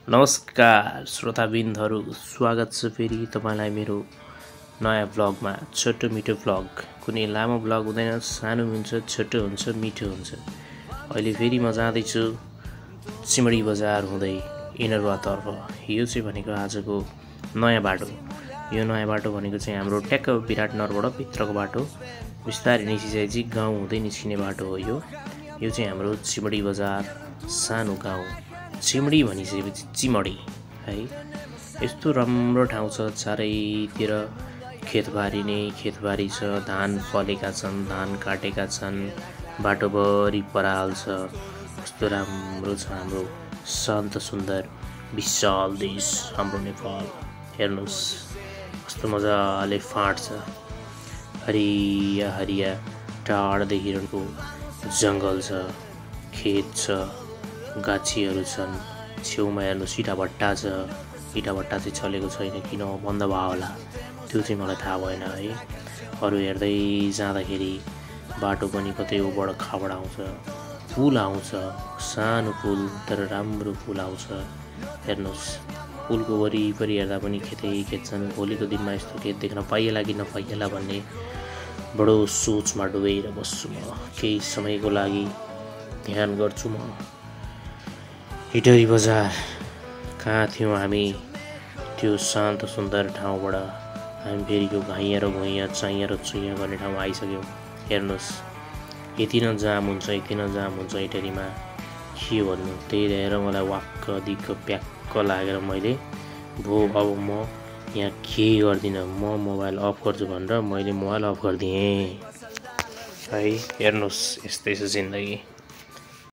नमस्कार श्रोताबिन्दहरू, स्वागत छ फेरि तपाईलाई मेरो नयाँ भ्लगमा। छोटो मिठो भ्लग, कुनै लामो भ्लग हुँदैन, सानो हुन्छ, छोटो हुन्छ, मिठो हुन्छ। अहिले फेरि म जाँदैछु सिमडी बजार हुँदै इनरवातर्फ। यो चाहिँ भनेको आजको नयाँ बाटो। यो नयाँ बाटो भनेको चाहिँ हाम्रो ट्याक्क विराटनगरबाट भित्रको बाटो, बिस्तारै निस्किसकेपछि गाउँ हुँदै निस्किने बाटो हो। यो चाहिँ हाम्रो सिमडी बजार सानो गाउँ। सिमडी भनिसकेपछि चिमडी है। यस्तो राम्रो ठाउँ छ, चारैतिर खेतबारी नै खेतबारी छ, धान फलेका छन्, धान काटेका छन्, बाटोभरि पराल छ। कस्तो राम्रो छ हाम्रो शान्त सुन्दर विशाल देश हाम्रो नेपाल। हेर्नुहोस् कस्तो मजाले फाँट छ, हरिया हरिया टाढादेखिको जङ्गल छ, खेत छ, गाछीहरू छन्। छेउमा हेर्नुहोस् इँटाभट्टा छ। इँटाभट्टा चाहिँ चलेको छैन, किन बन्द भयो होला, त्यो चाहिँ मलाई थाहा भएन है। अरू हेर्दै जाँदाखेरि बाटो पनि कतै उबाट खाबाट आउँछ, पुल आउँछ, सानो पुल तर राम्रो पुल आउँछ। हेर्नुहोस् पुलको वरिपरि हेर्दा पनि खेतै खेत छन्। भोलिको दिनमा यस्तो खेत देख्न पाइएला कि नपाइएला भन्ने बडो सोचमा डुबेर बस्छु म। केही समयको लागि ध्यान गर्छु म। इटरी बजार कहाँ थियौँ हामी, त्यो शान्त सुन्दर ठाउँबाट हामी फेरि यो घाइया र घुइया चाइया र चुइया गर्ने ठाउँमा आइसक्यौँ। हेर्नुहोस् यति न जाम हुन्छ, यति न जाम हुन्छ इटरीमा, के भन्नु। त्यही भएर मलाई वाक्क दिक्क प्याक्क लागेर मैले अब म यहाँ केही गर्दिनँ, म मोबाइल अफ गर्छु भनेर मैले मोबाइल अफ गरिदिएँ है। हेर्नुहोस् यस्तै छ जिन्दगी।